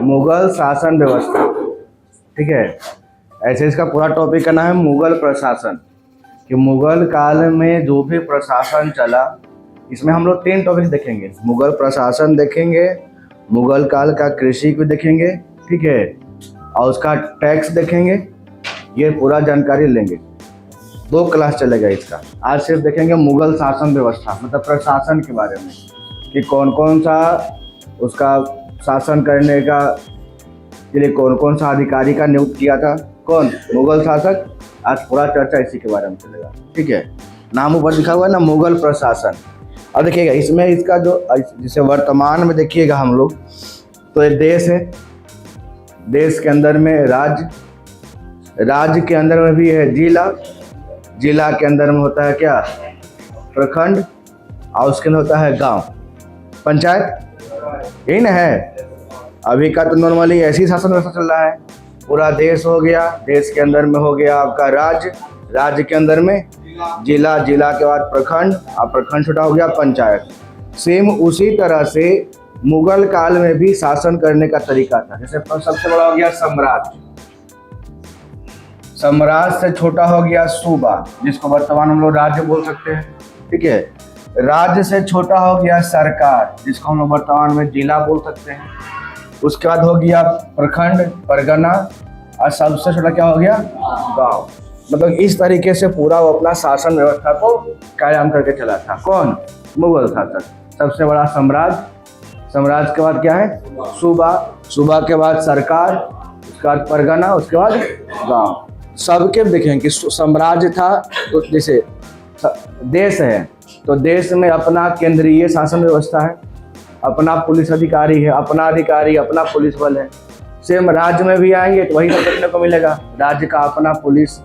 मुगल शासन व्यवस्था। ठीक है, ऐसे इसका पूरा टॉपिक का नाम है मुगल प्रशासन, कि मुगल काल में जो भी प्रशासन चला, इसमें हम लोग 3 टॉपिक्स देखेंगे। मुगल प्रशासन देखेंगे, मुगल काल का कृषि को देखेंगे, ठीक है, और उसका टैक्स देखेंगे। ये पूरा जानकारी लेंगे, 2 क्लास चलेगा इसका। आज सिर्फ देखेंगे मुगल शासन व्यवस्था, मतलब प्रशासन के बारे में, कि कौन कौन सा उसका शासन करने का के लिए कौन कौन सा अधिकारी का नियुक्त किया था, कौन, मुगल शासक। आज पूरा चर्चा इसी के बारे में चलेगा। ठीक है, नाम ऊपर लिखा हुआ है ना, मुगल प्रशासन। और देखिएगा इसमें इसका जो जिसे वर्तमान में देखिएगा हम लोग, तो एक देश है, देश के अंदर में राज्य, राज्य के अंदर में भी है जिला, जिला के अंदर में होता है क्या, प्रखंड, और उसके अंदर होता है गांव, पंचायत। यही ना है। अभी का तो नॉर्मली ऐसी शासन व्यवस्था चल रहा है। पूरा देश हो गया, देश के अंदर में हो गया आपका राज्य, राज्य के अंदर में जिला, जिला के बाद प्रखंड, और प्रखंड छोटा हो गया पंचायत। सेम उसी तरह से मुगल काल में भी शासन करने का तरीका था। जैसे सबसे बड़ा हो गया सम्राट, सम्राट से छोटा हो गया सूबा, जिसको वर्तमान हम लोग राज्य बोल सकते हैं। ठीक है, राज्य से छोटा हो गया सरकार, जिसको हम लोग वर्तमान में जिला बोल सकते हैं। उसके बाद हो गया प्रखंड, परगना, और सबसे छोटा क्या हो गया, गांव। मतलब इस तरीके से पूरा वो अपना शासन व्यवस्था को कायम करके चला था। कौन, मुगल शासक। सबसे बड़ा सम्राट, सम्राट के बाद क्या है, सूबा, सूबा के बाद सरकार, उसके बाद परगना, उसके बाद गांव। सबके देखें कि साम्राज्य था तो जैसे देश है, तो देश में अपना केंद्रीय शासन व्यवस्था है, अपना पुलिस अधिकारी है, अपना अधिकारी, अपना पुलिस बल है। सेम राज्य में भी आएंगे तो वही सब देखने को मिलेगा, राज्य का अपना पुलिस,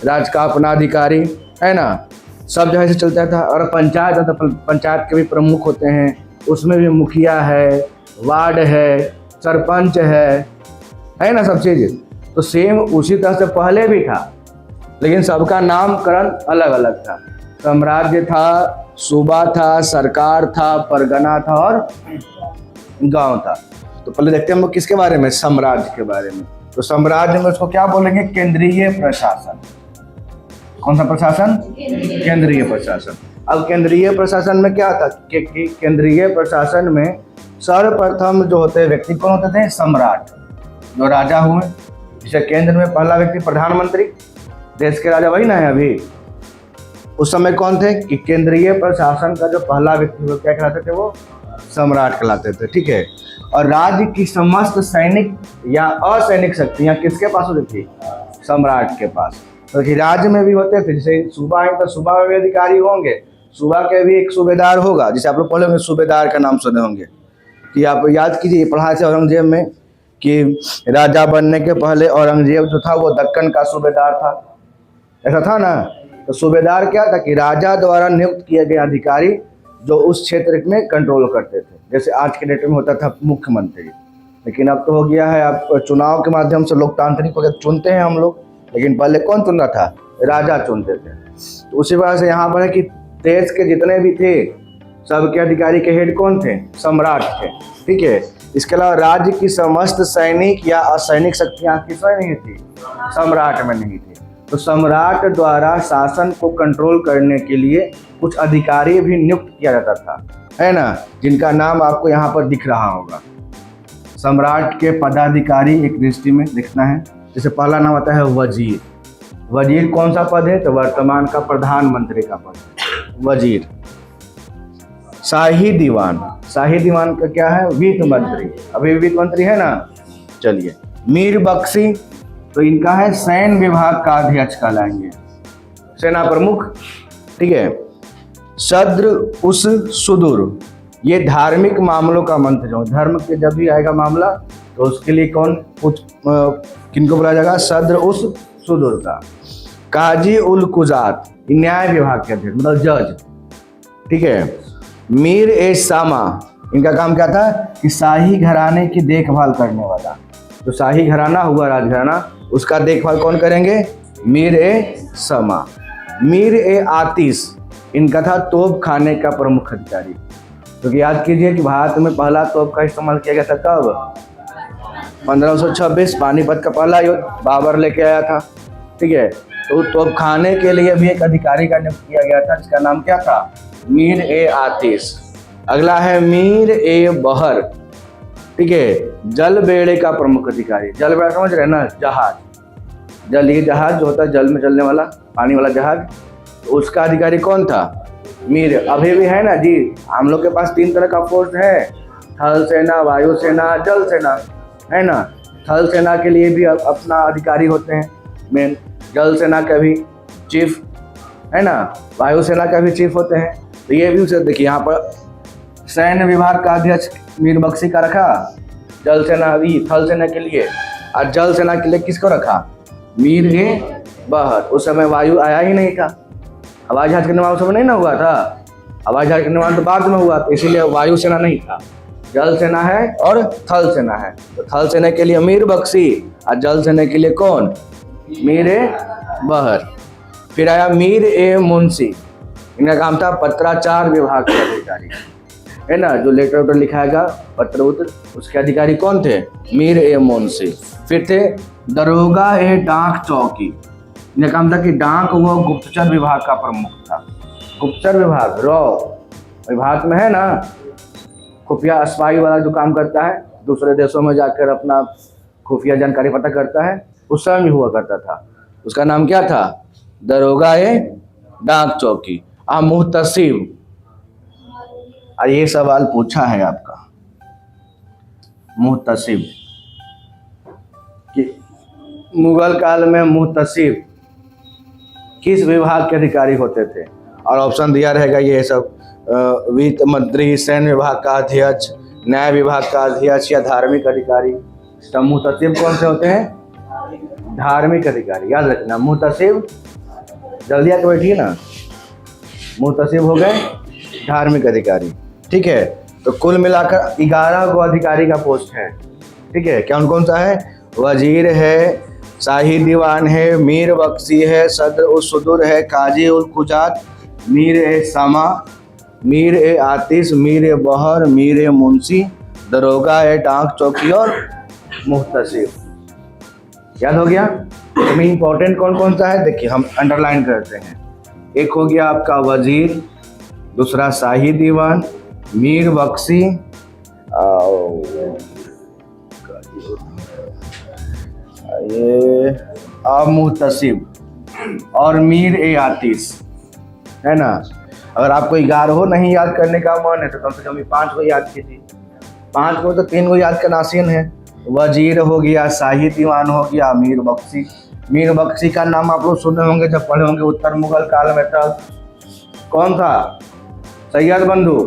राज्य का अपना अधिकारी, है ना, सब जगह से चलता था। और पंचायत है तो पंचायत के भी प्रमुख होते हैं, उसमें भी मुखिया है, वार्ड है, सरपंच है ना, सब चीज़। तो सेम उसी तरह से पहले भी था, लेकिन सबका नामकरण अलग अलग था। साम्राज्य था, सूबा था, सरकार था, परगना था, और गांव था। तो पहले देखते हैं हम लोग किसके बारे में, साम्राज्य के बारे में। तो साम्राज्य में उसको क्या बोलेंगे, केंद्रीय प्रशासन। कौन सा प्रशासन, केंद्रीय प्रशासन। अब केंद्रीय प्रशासन में क्या था कि केंद्रीय प्रशासन में सर्वप्रथम जो होते व्यक्ति कौन होते थे, सम्राट, जो राजा हुए। जैसे केंद्र में पहला व्यक्ति प्रधानमंत्री, देश के राजा वही ना है अभी। उस समय कौन थे कि केंद्रीय प्रशासन का जो पहला व्यक्ति वो क्या कहलाते थे, वो सम्राट कहलाते थे। ठीक है, और राज्य की समस्त सैनिक या असैनिक शक्तियां किसके पास होती थी, सम्राट के पास। तो राज्य में भी होते थे, जैसे सूबा है तो सूबा में भी अधिकारी होंगे, सूबा के भी एक सूबेदार होगा। जैसे आप लोग पढ़े होंगे, सूबेदार का नाम सुने होंगे, कि आप याद कीजिए पढ़ा से औरंगजेब में, कि राजा बनने के पहले औरंगजेब जो था वो दक्कन का सूबेदार था, ऐसा था ना। तो सूबेदार क्या था कि राजा द्वारा नियुक्त किए गए अधिकारी जो उस क्षेत्र में कंट्रोल करते थे। जैसे आज के डेट में होता था मुख्यमंत्री, लेकिन अब तो हो गया है, आप चुनाव के माध्यम से लोकतांत्रिक वगैरह चुनते हैं हम लोग, लेकिन पहले कौन चुन रहा था, राजा चुनते थे। तो उसी वजह से यहाँ पर है कि देश के जितने भी थे सबके अधिकारी के हेड कौन थे, सम्राट थे। ठीक है, इसके अलावा राज्य की समस्त सैनिक या असैनिक शक्तियाँ किसमें नहीं थी, सम्राट में नहीं थी। तो सम्राट द्वारा शासन को कंट्रोल करने के लिए कुछ अधिकारी भी नियुक्त किया जाता था, है ना, जिनका नाम आपको यहाँ पर दिख रहा होगा। सम्राट के पदाधिकारी एक दृष्टि में लिखना है। जैसे पहला नाम आता है वजीर। वजीर कौन सा पद है, तो वर्तमान का प्रधानमंत्री का पद, वजीर। शाही दीवान, शाही दीवान का क्या है, वित्त मंत्री, अभी वित्त मंत्री है ना। चलिए, मीर बख्शी, तो इनका है सैन्य विभाग का अध्यक्ष कहलाएंगे, सेना प्रमुख। ठीक है, सद्र उस सुदूर, ये धार्मिक मामलों का मंत्री हो, धर्म के जब भी आएगा मामला तो उसके लिए कौन कुछ किनको बुलाया जाएगा, सद्र उस सुदूर का। काजी उल कुजात, न्याय विभाग के अध्यक्ष, मतलब जज। ठीक है, मीर ए सामा, इनका काम क्या था कि शाही घराने की देखभाल करने वाला। तो शाही घराना हुआ राजघराना, उसका देखभाल कौन करेंगे, मीर ए सामा। मीर ए आतिश, इनका था तोप खाने का प्रमुख अधिकारी। क्योंकि याद कीजिए कि भारत में पहला तोप का इस्तेमाल किया गया था कब, 1526 पानीपत का पहला युद्ध बाबर लेके आया था। ठीक है, तो तोप खाने के लिए भी एक अधिकारी का नियुक्त किया गया था, जिसका नाम क्या था? मीर ए आतिश। अगला है मीर ए बहर। ठीक है, जल बेड़े का प्रमुख अधिकारी। जल बेड़ा समझ रहे ना, जहाज, जल, ये जहाज जो होता है जल में चलने वाला, पानी वाला जहाज, तो उसका अधिकारी कौन था? मीर। अभी भी है ना जी, हम लोग के पास 3 तरह का फोर्स है, थल सेना, वायु सेना, जल सेना, है ना। थल सेना के लिए भी अपना अधिकारी होते हैं मेन, जल सेना का भी चीफ, है ना, वायु सेना का भी चीफ होते हैं। तो ये भी उसे देखिए, यहाँ पर सैन्य विभाग का अध्यक्ष मीर बख्शी का रखा, जल सेना भी थल सेना के लिए, और जल सेना के लिए किसको रखा? मीर ए बहर। उस समय वायु आया ही नहीं था, हवाई जहाज का निर्माण उस समय नहीं ना हुआ था, हवाई जहाज का निर्माण तो बाद में हुआ, तो इसीलिए वायु सेना नहीं था। जल सेना है और थल सेना है, तो थल सेना के लिए मीर बख्शी और जल सेना के लिए कौन? मीर ए बहर। फिर आया मीर ए मुंशी। इनका काम था पत्राचार विभाग के अधिकारी, है ना, जो लेटर वेटर लिखाएगा पत्र उत्र, उसके अधिकारी कौन थे? मीर ए मुंशी। फिर थे दरोगा ए डाक चौकी। इनका काम था कि डाक व गुप्तचर विभाग का प्रमुख था। गुप्तचर विभाग रॉ विभाग में है ना, खुफिया स्पाई वाला जो काम करता है, दूसरे देशों में जाकर अपना खुफिया जानकारी पता करता है, उस समय भी हुआ करता था। उसका नाम क्या था? दरोगा ए डाक चौकी। मुहतसिब। और ये सवाल पूछा है आपका, मुहतसिब कि मुगल काल में मुहतसिब किस विभाग के अधिकारी होते थे? और ऑप्शन दिया रहेगा ये सब, वित्त मंत्री, सैन्य विभाग का अध्यक्ष, न्याय विभाग का अध्यक्ष या धार्मिक अधिकारी। तो मुहतसिब कौन से होते हैं? धार्मिक अधिकारी, याद रखना। मुहतसिब, जल्दी आके बैठिए ना, मुहतसिब हो गए धार्मिक अधिकारी। ठीक है, तो कुल मिलाकर 11 को अधिकारी का पोस्ट है। ठीक है, कौन कौन सा है? वजीर है, शाही दीवान है, मीर बख्शी है, सदर उल सुदूर है, काजी उल कुजात, मीर ए समा, मीर ए आतिश, मीर ए बहर, मीर ए मुंशी, दरोगा ए डाक चौकी और मुहतसिब। याद हो गया? इसमें इंपॉर्टेंट कौन कौन सा है देखिए, हम अंडरलाइन करते हैं। एक हो गया आपका वजीर, दूसरा शाही दीवान, मीर बख्शी, ये मुहतसिब और मीर ए आतिश, है ना। अगर आपको 11 नहीं याद करने का मन है तो कम से कम 5 को याद कीजिए। 5 को तो 3 को याद करना आसान है। वजीर हो गया, शाही दीवान हो गया, मीर बख्शी। मीर बख्शी का नाम आप लोग सुने होंगे जब पढ़े होंगे उत्तर मुगल काल में, तब कौन था? सैयद बंधु,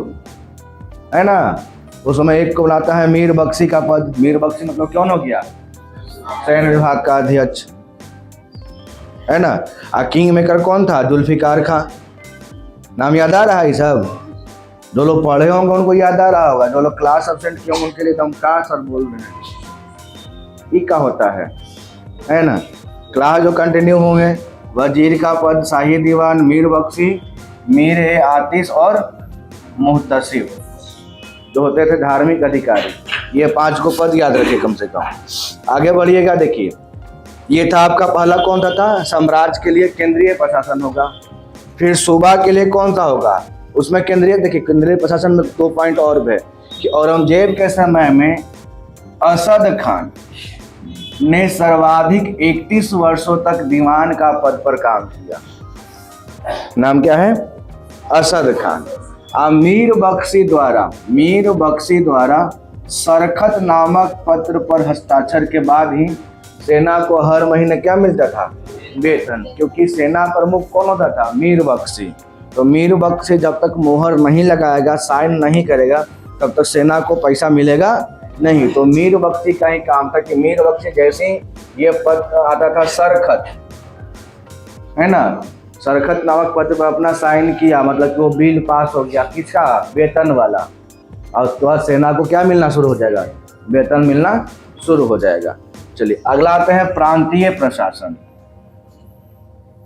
है ना। उस समय एक को बनाता है मीर बख्शी का पद। मीर बख्शी मतलब कौन हो गया? सैन्य विभाग का अध्यक्ष, है ना। किंग मेकर कौन था? जुल्फिकार खां। नाम याद आ रहा है? सब जो लोग पढ़े होंगे उनको याद आ रहा होगा, जो लोग क्लास एब्सेंट किए होंगे उनके लिए तुम का सर बोल रहे हैं, ये क्या होता है ना। क्लास जो कंटिन्यू होंगे, वजीर का पद, शाही दीवान, मीर बख्शी, मीर ए आतिश और मुहतसिब, जो होते थे धार्मिक अधिकारी। ये 5 को पद याद रखिए कम से कम। आगे बढ़िएगा, देखिए ये था आपका पहला कौन सा था? साम्राज्य के लिए केंद्रीय प्रशासन होगा। फिर सूबा के लिए कौन सा होगा? उसमें केंद्रीय, देखिए केंद्रीय प्रशासन में 2 पॉइंट और है कि औरंगजेब के समय में असद खान ने सर्वाधिक 31 वर्षों तक दीवान का पद पर काम किया। नाम क्या है? असद खान। मीर बख्शी द्वारा सरखत नामक पत्र पर हस्ताक्षर के बाद ही सेना को हर महीने क्या मिलता था? वेतन। क्योंकि सेना प्रमुख कौन होता था? मीर बख्शी। तो मीर बख्शी जब तक मोहर नहीं लगाएगा, साइन नहीं करेगा, तब तक सेना को पैसा मिलेगा नहीं। तो मीर बख्शी का ही काम था कि मीर बख्शी जैसे ही ये पद आता था सरखत, है ना, सरखत नामक पत्र पर अपना साइन किया, मतलब कि वो बिल पास हो गया, किसका? वेतन वाला। और उसके बाद सेना को क्या मिलना शुरू हो जाएगा? वेतन मिलना शुरू हो जाएगा। चलिए अगला आते हैं प्रांतीय प्रशासन।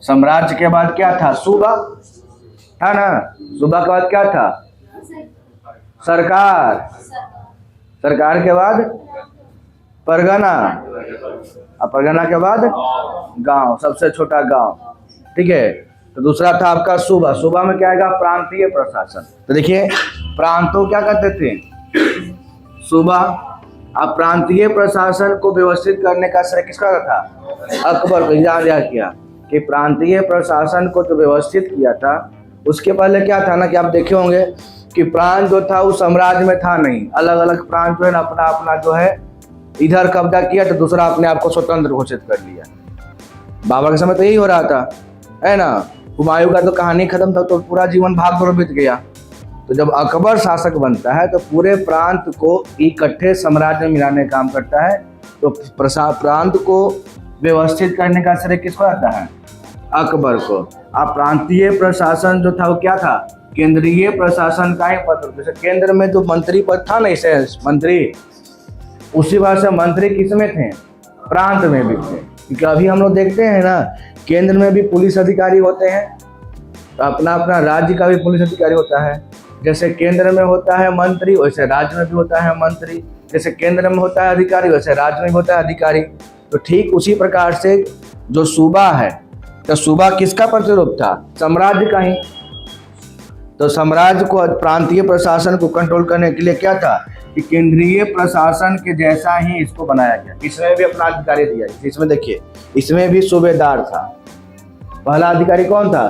साम्राज्य के बाद क्या था? सूबा था ना। सूबा के बाद क्या था? सरकार। सरकार के बाद परगना, और परगना के बाद गांव, सबसे छोटा गांव, ठीक है। तो दूसरा था आपका सूबा। सूबा में क्या आएगा? प्रांतीय प्रशासन। तो देखिए प्रांतों क्या कहते थे? सूबा। अब प्रांतीय प्रशासन को व्यवस्थित करने का श्रेय किसका था? अकबर को। याद किया कि प्रांतीय प्रशासन को जो व्यवस्थित किया था, उसके पहले क्या था ना कि आप देखे होंगे कि प्रांत जो था वो साम्राज्य में था नहीं, अलग अलग प्रांत जो है ना अपना अपना जो है इधर कब्जा किया तो दूसरा अपने आप को स्वतंत्र घोषित कर लिया। बाबर के समय तो यही हो रहा था, है ना। हुमायूं का तो कहानी खत्म था, तो पूरा जीवन भाग दौड़ बीत गया। तो जब अकबर शासक बनता है तो पूरे प्रांत को इकट्ठे साम्राज्य में मिलाने का काम करता है। तो प्रांत को व्यवस्थित करने का श्रेय किसको आता है? अकबर को। अब प्रांतीय प्रशासन जो था वो क्या था? केंद्रीय प्रशासन का ही पद। जैसे केंद्र में जो मंत्री पद था ना, इसे मंत्री, उसी बात से मंत्री किस में थे? प्रांत में भी थे। क्योंकि अभी हम लोग देखते हैं ना, केंद्र में भी पुलिस अधिकारी होते हैं, तो अपना अपना राज्य का भी पुलिस अधिकारी होता है। जैसे केंद्र में होता है मंत्री, वैसे राज्य में भी होता है मंत्री। जैसे केंद्र में होता है अधिकारी, वैसे राज्य में भी होता है अधिकारी। तो ठीक उसी प्रकार से जो सूबा है, तो सूबा किसका प्रतिरूप था? साम्राज्य का ही। तो साम्राज्य को, प्रांतीय प्रशासन को कंट्रोल करने के लिए क्या था कि केंद्रीय प्रशासन के जैसा ही इसको बनाया गया। इसमें भी अपना अधिकारी दिया। इसमें देखिए, इसमें भी सूबेदार था। पहला अधिकारी कौन था?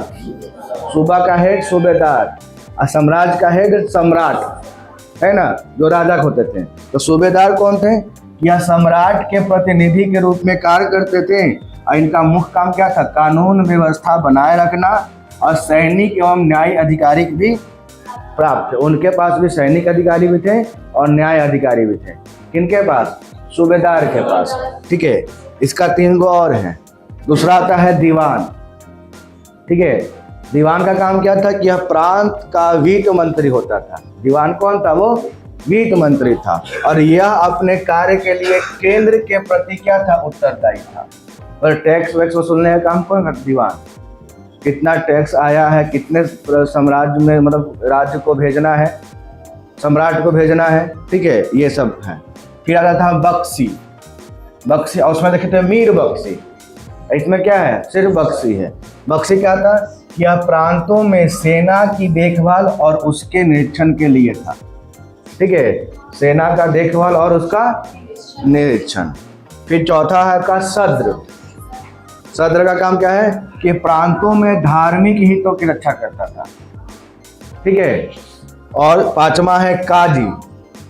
सूबा का हेड सूबेदार, और साम्राज्य का हेड सम्राट, है ना, जो राजा होते थे। तो सूबेदार कौन थे? यह सम्राट के प्रतिनिधि के रूप में कार्य करते थे, और इनका मुख्य काम क्या था? कानून व्यवस्था बनाए रखना, और सैनिक एवं न्याय अधिकारी भी प्राप्त थे। उनके पास भी सैनिक अधिकारी भी थे और न्याय अधिकारी भी थे। किनके पास? सूबेदार के पास, ठीक है। इसका 3 गो और है। दूसरा आता है दीवान, ठीक है। दीवान का काम क्या था कि यह प्रांत का वित्त मंत्री होता था। दीवान कौन था? वो वित्त मंत्री था, और यह अपने कार्य के लिए केंद्र के प्रति क्या था? उत्तरदायी था। और टैक्स वैक्स वसूलने का काम कौन करता? दीवान। कितना टैक्स आया है, कितने साम्राज्य में, मतलब राज्य को भेजना है, सम्राट को भेजना है, ठीक है, ये सब है। फिर आता था बख्शी। बख्शी, और उसमें देखे थे मीर बख्शी। इसमें क्या है? सिर्फ बख्शी है। बख्शी क्या था? यह प्रांतों में सेना की देखभाल और उसके निरीक्षण के लिए था, ठीक है। सेना का देखभाल और उसका निरीक्षण। फिर चौथा है का सद्र। सद्र का काम क्या है कि प्रांतों में धार्मिक हितों की रक्षा करता था, ठीक है। और 5वां है काजी।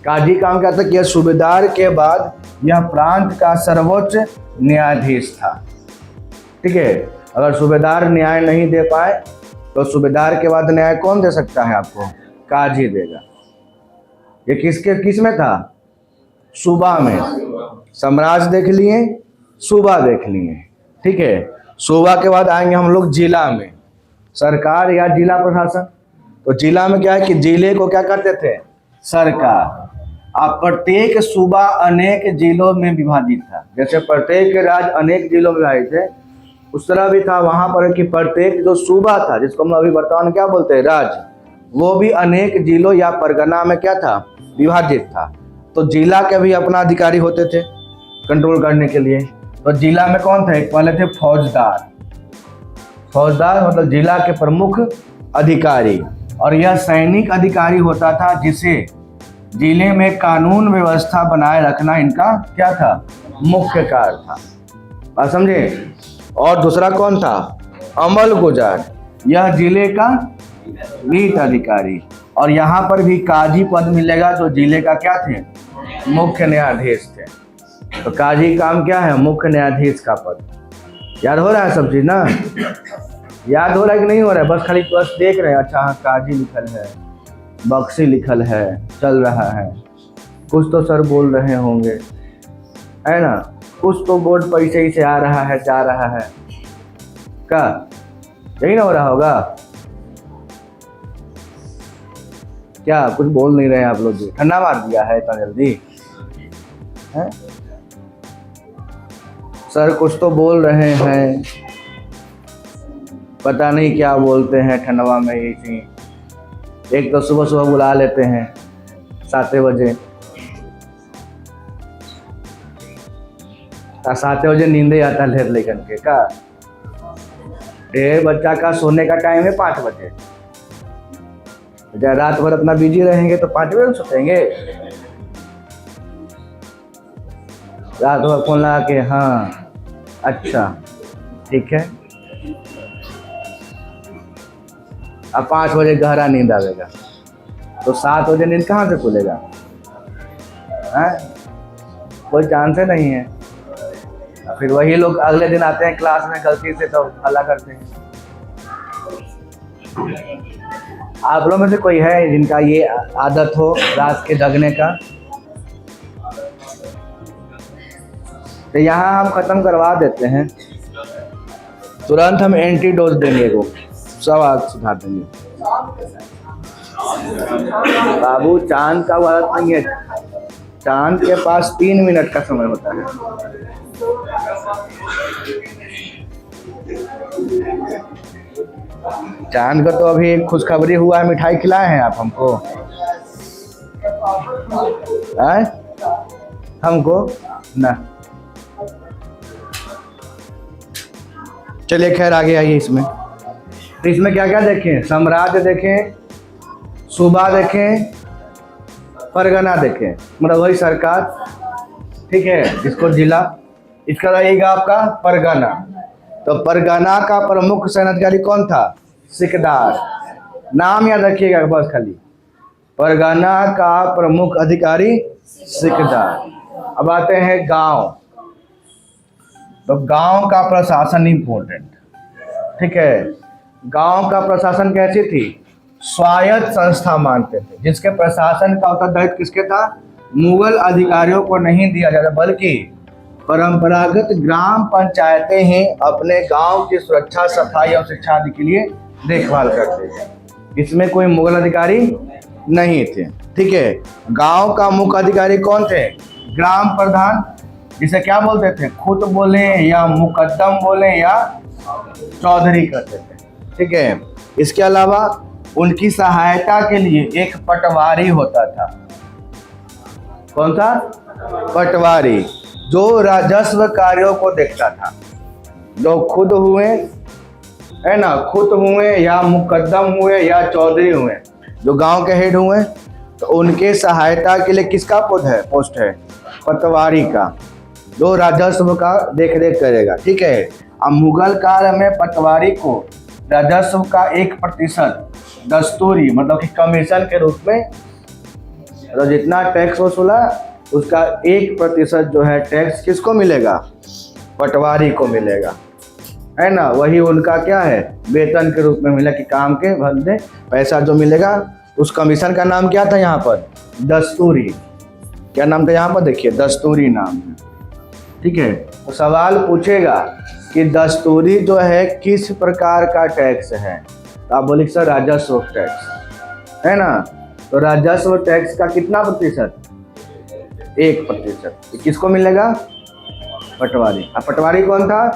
काजी काम क्या था कि यह सूबेदार के बाद यह प्रांत का सर्वोच्च न्यायाधीश था, ठीक है। अगर सूबेदार न्याय नहीं दे पाए तो सूबेदार के बाद न्याय कौन दे सकता है आपको? काजी देगा। ये किस में था? सूबा में। साम्राज्य देख लिए, सूबा देख लिए, ठीक है। सूबा के बाद आएंगे हम लोग जिला में, सरकार या जिला प्रशासन। तो जिला में क्या है कि जिले को क्या करते थे? सरकार। अब प्रत्येक सूबा अनेक जिलों में विभाजित था। जैसे प्रत्येक राज्य अनेक जिलों में विभाजित थे, उस तरह भी था वहां पर कि प्रत्येक जो सूबा था, जिसको हम अभी वर्तमान क्या बोलते हैं? राज्य, वो भी अनेक जिलों या परगना में क्या था? विभाजित था। तो जिला के भी अपना अधिकारी होते थे कंट्रोल करने के लिए। तो जिला में कौन थे? पहले थे फौजदार। फौजदार मतलब जिला के प्रमुख अधिकारी, और यह सैनिक अधिकारी होता था, जिसे जिले में कानून व्यवस्था बनाए रखना इनका क्या था? मुख्य कार्य था। बात समझे? और दूसरा कौन था? अमल गुजार। यह जिले का वित्त अधिकारी, और यहाँ पर भी काजी पद मिलेगा, जो जिले का क्या थे? मुख्य न्यायाधीश थे। तो काजी काम क्या है? मुख्य न्यायाधीश का पद। याद हो रहा है सब चीज ना? याद हो रहा है कि नहीं हो रहा है? बस खाली बस देख रहे हैं। अच्छा हाँ, काजी लिखल है, बख्शी लिखल है, चल रहा है। कुछ तो सर बोल रहे होंगे, है ना। कुछ तो बोर्ड पर ऐसे ही से आ रहा है, जा रहा है, क्या यही ना हो रहा होगा? क्या कुछ बोल नहीं रहे आप लोग? जी ठंडा मार दिया है इतना जल्दी है? सर कुछ तो बोल रहे हैं, पता नहीं क्या बोलते हैं ठंडवा में ही। एक तो सुबह सुबह बुला लेते हैं 7 बजे, साते बजे नींदे आता लेर लेकर के का ढेर बच्चा का सोने का टाइम है 5 बजे। जब रात भर अपना बिजी रहेंगे तो 5 बजे सोतेंगे। रात भर फोन लगा के हाँ अच्छा ठीक है, अब 5 बजे गहरा नींद आवेगा तो 7 बजे नींद कहाँ से खुलेगा? कोई चांस ही नहीं है। फिर वही लोग अगले दिन आते हैं क्लास में गलती से तो हल्ला करते हैं। आप लोगों में से कोई है जिनका ये आदत हो रात के जगने का? तो यहाँ हम खत्म करवा देते हैं, तुरंत हम एंटीडोज देंगे को सब आज सुधार देंगे। बाबू चांद का वक्त नहीं है, चांद के पास 3 मिनट का समय होता है। चांद को तो अभी खुशखबरी हुआ है, मिठाई खिलाए हैं आप हमको? हमको ना। चलिए खैर आगे आइए। इसमें तो इसमें क्या क्या देखें? साम्राज्य देखें, सूबा देखें, परगना देखें, मतलब वही सरकार, ठीक है, इसको जिला। इसका रहेगा आपका परगना। तो परगना का प्रमुख सेनाधिकारी कौन था? सिकदार। नाम याद रखिएगा बस खाली, परगना का प्रमुख अधिकारी सिकदार। अब आते हैं गांव। तो गांव का प्रशासन इम्पोर्टेंट, ठीक है। गांव का प्रशासन कैसी थी? स्वायत्त संस्था मानते थे, जिसके प्रशासन का उत्तरदायित्व किसके था? मुगल अधिकारियों को नहीं दिया जाता, बल्कि परंपरागत ग्राम पंचायतें ही अपने गांव की सुरक्षा, सफाई और शिक्षा आदि के लिए देखभाल करते थे। इसमें कोई मुगल अधिकारी नहीं थे, ठीक है। गांव का मुख्य अधिकारी कौन थे? ग्राम प्रधान, जिसे क्या बोलते थे? खुद बोले या मुकद्दम बोले या चौधरी कहते थे, ठीक है। इसके अलावा उनकी सहायता के लिए एक पटवारी होता था। कौन सा? पटवारी, जो राजस्व कार्यों को देखता था। जो खुद हुए, है ना, खुद हुए या मुकद्दम हुए या चौधरी हुए, जो गांव के हेड हुए, तो उनके सहायता के लिए किसका पोस्ट है? पटवारी का, जो राजस्व का देख रेख करेगा, ठीक है। अब मुगल काल में पटवारी को राजस्व का 1% दस्तूरी, मतलब कि कमीशन के रूप में, तो जितना टैक्स वसूला उसका 1% जो है टैक्स किसको मिलेगा? पटवारी को मिलेगा, है ना। वही उनका क्या है? वेतन के रूप में मिला, कि काम के बदले पैसा जो मिलेगा। उस कमीशन का नाम क्या था यहाँ पर? दस्तूरी। क्या नाम था यहाँ पर? देखिए, दस्तूरी नाम है, ठीक है। तो सवाल पूछेगा कि दस्तूरी जो है किस प्रकार का टैक्स है, तो आप बोलिए सर राजस्व टैक्स, है ना। तो राजस्व टैक्स का कितना प्रतिशत? 1%। किसको मिलेगा? पटवारी। अब पटवारी कौन था?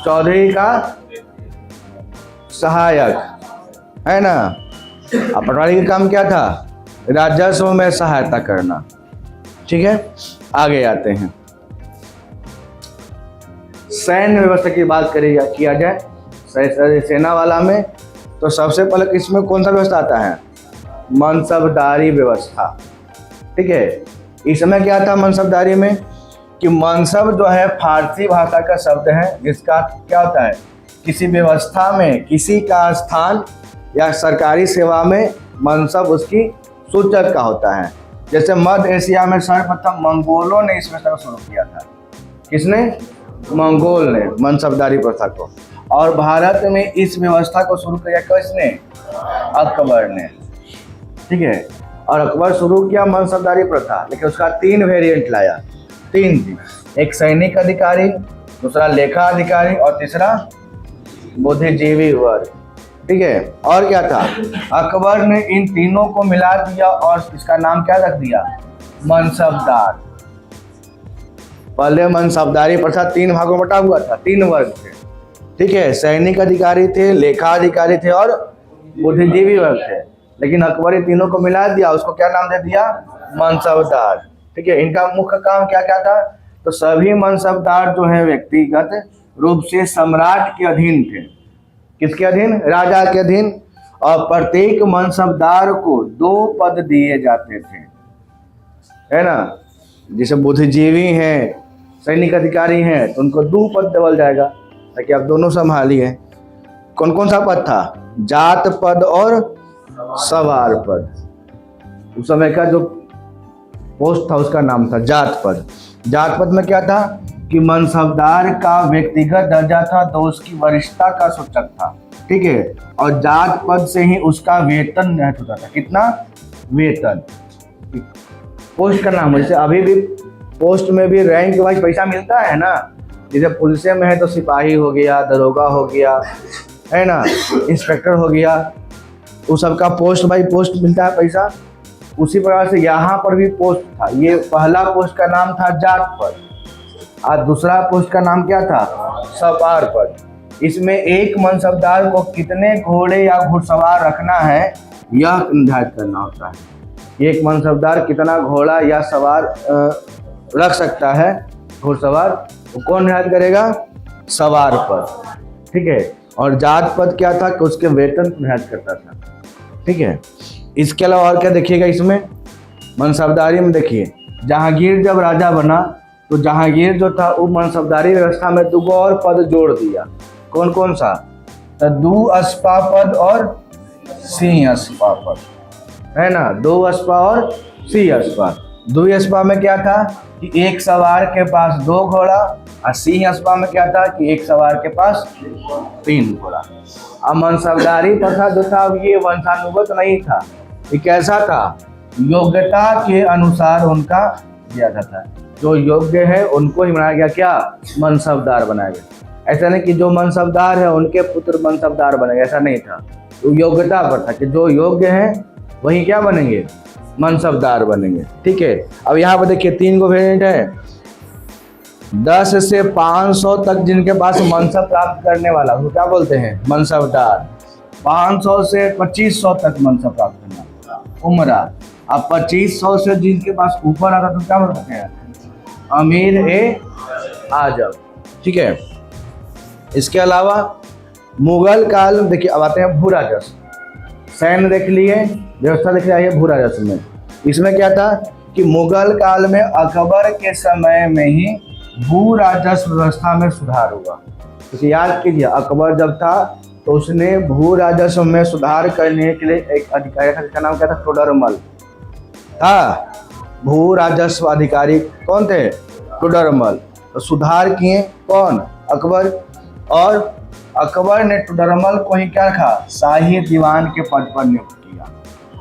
चौधरी का सहायक, है ना। अब पटवारी का काम क्या था? राजस्व में सहायता करना, ठीक है। आगे आते हैं। सैन्य व्यवस्था की बात किया जाए, सेना वाला में, तो सबसे पहले इसमें कौन सा व्यवस्था आता है? मनसबदारी व्यवस्था, ठीक है। इसमें क्या था मनसबदारी में? कि मनसब जो है फारसी भाषा का शब्द है, जिसका क्या होता है? किसी व्यवस्था में किसी का स्थान या सरकारी सेवा में मनसब उसकी सूचक का होता है। जैसे मध्य एशिया में सर्वप्रथम मंगोलों ने इस व्यवस्था को शुरू किया था। किसने? मंगोल ने मनसबदारी प्रथा को। और भारत में इस व्यवस्था को शुरू किया किसने? अकबर ने, ठीक है। और अकबर शुरू किया मनसबदारी प्रथा, लेकिन उसका 3 वेरिएंट लाया। 3 थी, एक सैनिक अधिकारी, दूसरा लेखा अधिकारी और तीसरा बुद्धिजीवी वर्ग, ठीक है। और क्या था? अकबर ने इन तीनों को मिला दिया और इसका नाम क्या रख दिया? मनसबदार। पहले मनसबदारी प्रथा 3 भागों में बटा हुआ था, 3 वर्ग थे, ठीक है। सैनिक अधिकारी थे, लेखा अधिकारी थे और बुद्धिजीवी वर्ग थे। लेकिन अकबर इन तीनों को मिला दिया, उसको क्या नाम दे दिया? मनसबदार, ठीक है। इनका मुख्य काम क्या क्या था? तो सभी मनसबदार जो है व्यक्तिगत रूप से सम्राट के अधीन थे। किसके अधीन? राजा के अधीन। और प्रत्येक मनसबदार को 2 पद दिए जाते थे, है ना। जैसे बुद्धिजीवी हैं, सैनिक अधिकारी हैं, तो उनको 2 पद देवल जाएगा ताकि आप दोनों संभालिए। कौन कौन सा पद था? जात पद और सवार पद। उस समय का जो पोस्ट था उसका नाम था जात पद। जात पद में क्या था कि मनसबदार का व्यक्तिगत दर्जा था तो उसकी वरिष्ठता का सूचक था, ठीक है। और जात पद से ही उसका वेतन निर्धारित होता था। कितना वेतन? पोस्ट का नाम। जैसे अभी भी पोस्ट में भी रैंक वाइज पैसा मिलता है ना। जैसे पुलिस में है तो सिपाही हो गया, दरोगा हो गया, है ना, इंस्पेक्टर हो गया, उस सबका पोस्ट बाई पोस्ट मिलता है पैसा। उसी प्रकार से यहाँ पर भी पोस्ट था। ये पहला पोस्ट का नाम था जात पद और दूसरा पोस्ट का नाम क्या था? सवार पद। इसमें एक मनसबदार को कितने घोड़े या घुड़सवार रखना है यह निर्धारित करना होता है। एक मनसबदार कितना घोड़ा या सवार रख सकता है, घुड़सवार, वो कौन निर्धारित करेगा? सवार पद, ठीक है। और जात पद क्या था कि उसके वेतन को निर्धारित करता था, ठीक है। इसके अलावा और क्या देखिएगा इसमें मनसबदारी में? देखिए जहांगीर जब राजा बना तो जहांगीर जो था वो मनसबदारी व्यवस्था में 2 और पद जोड़ दिया। कौन कौन सा? तो 2 अस्पा पद और सिंह अस्पा पद, है ना। 2 अस्पा और सिंह अस्पा। 2 अस्पा में क्या था कि एक सवार के पास 2 घोड़ा और सिंह अस्पा में क्या था कि एक सवार के पास 3 घोड़ा। अब मनसबदारी तथा जो था ये वंशानुगत नहीं था, ये कैसा था? योग्यता के अनुसार उनका दिया जाता है। जो योग्य है उनको ही बनाया गया, क्या? मनसबदार बनाया गया। ऐसा नहीं कि जो मनसबदार है उनके पुत्र मनसबदार बनेंगे, ऐसा नहीं था। तो योग्यता पर था कि जो योग्य हैं वही क्या बनेंगे? मनसबदार बनेंगे, ठीक है। अब यहाँ पर देखिए 3 गो वेरिएंट है। 10 से 500 तक जिनके पास मनसब प्राप्त करने वाला वो क्या बोलते हैं? मनसबदार। 500 से 2500 तक मनसब प्राप्त करने वाला उमरा। अब 2500 से जिनके पास ऊपर आता तो क्या बोलते हैं? अमीर ए आजम, ठीक है। इसके अलावा मुगल काल में देखिए, अब आते हैं भू राजस्व। सैन्य देख लिए, व्यवस्था देख लिया, भू राजस्व में इसमें क्या था कि मुगल काल में अकबर के समय में ही भू राजस्व व्यवस्था में सुधार हुआ। तो याद कीजिए अकबर जब था तो उसने भू राजस्व में सुधार करने के लिए एक अधिकारी था जिसका नाम क्या था? टोडरमल था। भू राजस्व अधिकारी कौन थे? टोडरमल। तो सुधार किए कौन? अकबर। और अकबर ने टोडरमल को ही क्या रखा? शाही दीवान के पद पर नियुक्त किया।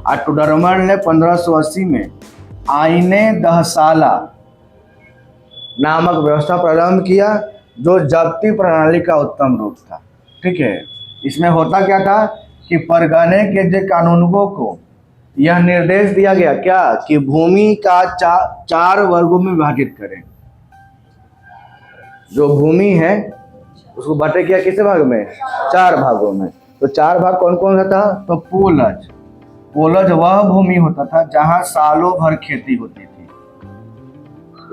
और टोडरमल ने 1580 में आईने दहसाला नामक व्यवस्था प्रारंभ किया जो जब्ती प्रणाली का उत्तम रूप था, ठीक है। इसमें होता क्या था कि परगने के जो कानूनगों को यह निर्देश दिया गया क्या कि भूमि का 4 वर्गों में विभाजित करें। जो भूमि है उसको बांटे किया किस भाग में? 4 भागों में। तो 4 भाग कौन कौन सा था? तो पोलज। पोलज वह भूमि होता था जहां सालों भर खेती होती थी,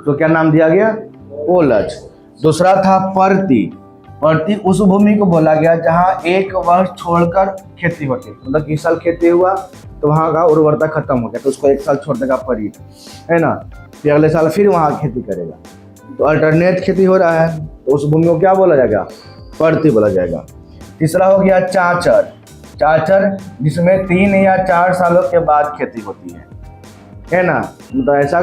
तो क्या नाम दिया गया? पोलज। दूसरा था परती। परती उस भूमि को बोला गया जहां 1 वर्ष छोड़कर खेती होती, मतलब इस साल खेती हुआ तो वहां का उर्वरता खत्म हो गया तो उसको 1 साल छोड़ने का परी, है ना। फिर अगले साल फिर वहां खेती करेगा, तो अल्टरनेट खेती हो रहा है तो उस भूमि को क्या बोला जाएगा? परती बोला जाएगा। तीसरा हो गया चाचर। चाचर जिसमें 3 या 4 सालों के बाद खेती होती है ना। मतलब ऐसा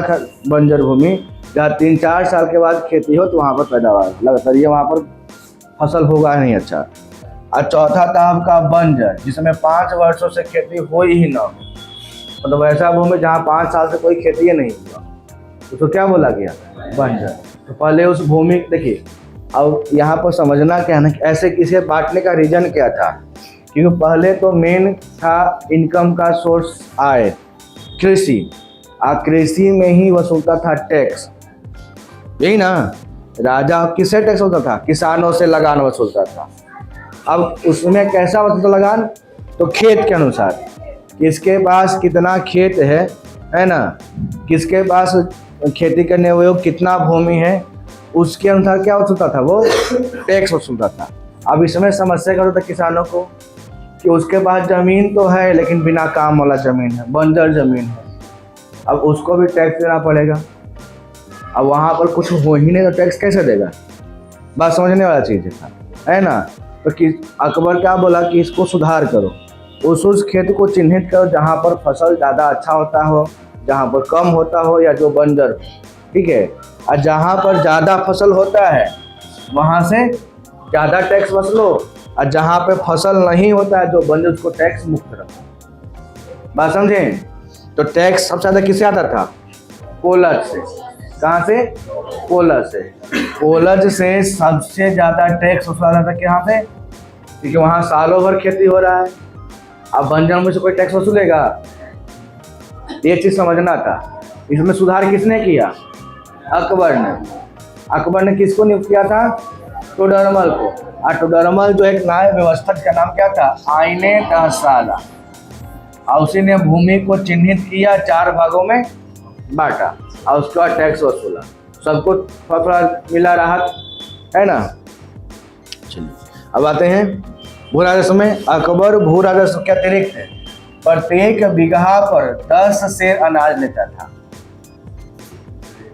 बंजर भूमि जहाँ 3-4 साल के बाद खेती हो तो वहाँ पर पैदावार लगातार ये वहाँ पर फसल होगा नहीं अच्छा। और चौथा था आपका बंजर जिसमें 5 वर्षों से खेती हो ही ना हो, मतलब ऐसा भूमि जहाँ 5 साल से कोई खेती ही नहीं हुआ तो क्या बोला गया? बंजर। तो पहले उस भूमि देखिए, अब यहाँ पर समझना क्या है ना कि ऐसे किसे बांटने का रीजन क्या था, क्योंकि पहले तो मेन था इनकम का सोर्स आय कृषि, कृषि में ही वसूलता था टैक्स, यही ना। राजा किससे टैक्स वसूलता था? किसानों से लगान वसूलता था। अब उसमें कैसा वसूलता लगान? तो खेत के अनुसार, किसके पास कितना खेत है ना, किसके पास खेती करने हुए कितना भूमि है उसके अनुसार क्या वसूलता था, वो टैक्स वसूलता था। अब इसमें समस्या क्या होता था किसानों को कि उसके पास जमीन तो है लेकिन बिना काम वाला जमीन है, बंजर जमीन है, अब उसको भी टैक्स देना पड़ेगा। अब वहाँ पर कुछ हो ही नहीं तो टैक्स कैसे देगा, बात समझने वाला चीज़ है ना। तो कि अकबर क्या बोला कि इसको सुधार करो, उस खेत को चिन्हित करो जहाँ पर फसल ज़्यादा अच्छा होता हो, जहाँ पर कम होता हो या जो बंजर हो, ठीक है। और जहाँ पर ज़्यादा फसल होता है वहाँ से ज़्यादा टैक्स वसूलो, और जहाँ पे फसल नहीं होता है जो बंजर उसको टैक्स मुक्त रखो। बात समझें। तो टैक्स सबसे ज़्यादा किससे आता था, कोलज से। कहाँ से, कोलज से। कोलज से सबसे ज़्यादा टैक्स वसूला था कहाँ से, क्योंकि वहाँ सालों भर खेती हो रहा है। अब बंजर में से कोई टैक्स वसूलेगा, ये चीज़ समझना था। इसमें सुधार किसने किया, अकबर ने। अकबर ने किसको नियुक्त किया था, टोडरमल को। और टोडरमल जो एक न्याय व्यवस्थक का नाम क्या था, आईने तहसाला। और उसी ने भूमि को चिन्हित किया, 4 भागों में बांटा और उसके बाद टैक्स वसूला। सबको थोड़ा मिला राहत, है ना। चलिए अब आते हैं भू राजस्व में। अकबर भू राजस्व के अतिरिक्त प्रत्येक बीघा पर 10 सेर अनाज लेता था।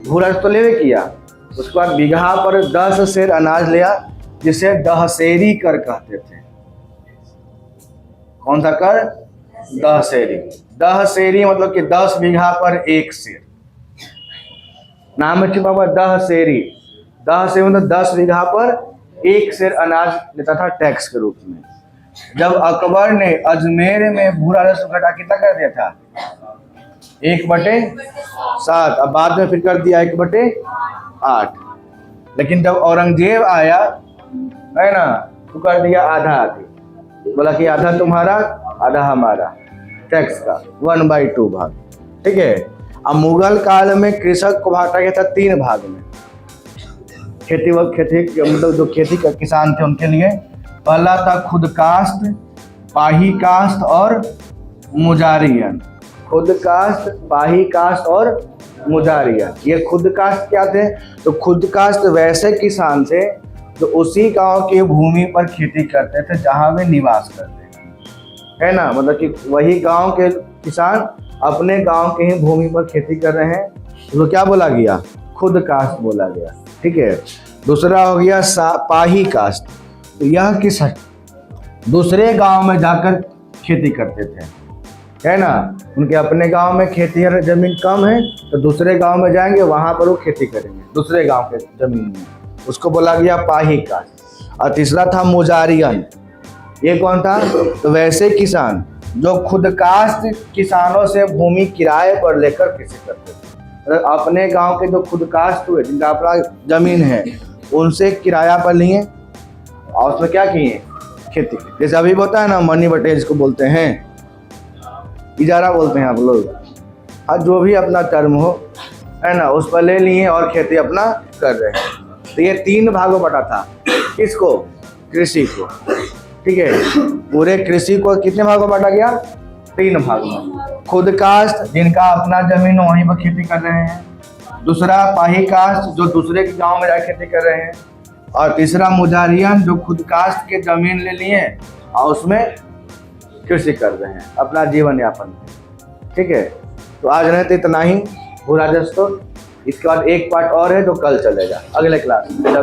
भू राजस्व तो लेवे किया, उसके बाद बीघा पर 10 सेर अनाज लिया, जिसे दहसेरी कर कहते थे। कौन सा कर, दहसेरी। दहसेरी मतलब कि 10 बीघा पर 1 सेर, नाम है छुपा हुआ दहसेरी। दहसेरी मतलब 10 बीघा पर 1 सेर अनाज लेता था टैक्स के रूप में। जब अकबर ने अजमेर में भू राजस्व घटा कितना कर दिया था, 1/7। अब बाद में फिर कर दिया 1/8। लेकिन जब औरंगजेब आया, है ना, तो कर दिया आधा आधी। बोला कि आधा तुम्हारा आधा हमारा, टैक्स का 1/2 भाग, ठीक है। अब मुगल काल में कृषक को बांटा गया था 3 भाग में। खेती मतलब जो खेती का किसान थे उनके लिए पहला था खुद काश्त, पाही काश्त और मुजारियन। खुद काश्त, पाही काश्त और मुजारियन। ये खुद काश्त क्या थे, तो खुद काश्त वैसे किसान थे जो उसी गांव की भूमि पर खेती करते थे जहां वे निवास करते थे, है ना। मतलब कि वही गांव के किसान अपने गांव के ही भूमि पर खेती कर रहे हैं, तो क्या बोला गया, खुद काश्त बोला गया, ठीक है। दूसरा हो गया पाही काश्त। तो यह किसान दूसरे गांव में जाकर खेती करते थे, है ना। उनके अपने गांव में खेती जमीन कम है तो दूसरे गांव में जाएंगे, वहां पर वो खेती करेंगे दूसरे गांव के जमीन में, उसको बोला गया पाही काश्त। और तीसरा था मुजारियन। ये कौन था, तो वैसे किसान जो खुद काश्त किसानों से भूमि किराए पर लेकर खेती करते थे। अपने गांव के जो खुद काश्त हुए, जिनका अपना जमीन है, उनसे किराया पर लिए और उसमें क्या किए, खेती। जैसे अभी होता है ना मनी बटेज को बोलते हैं, इजारा बोलते हैं आप लोग, और जो भी अपना टर्म हो, है ना, उस पर ले लिए और खेती अपना कर रहे हैं। तो ये 3 भागों बटा था, किसको, कृषि को, ठीक है। पूरे कृषि को कितने भागों बांटा गया, 3 भागों। खुद काश्त जिनका अपना जमीन हो वहीं पर खेती कर रहे हैं, दूसरा पाही काश्त जो दूसरे के गांव में जाकर खेती कर रहे हैं, और तीसरा मुजारियन जो खुद काश्त के जमीन ले लिए और उसमें कृषि कर रहे हैं अपना जीवन यापन, ठीक है। तो आज रहते इतना ही भू राजस्व। इसके बाद एक पार्ट और है जो कल चलेगा अगले क्लास में।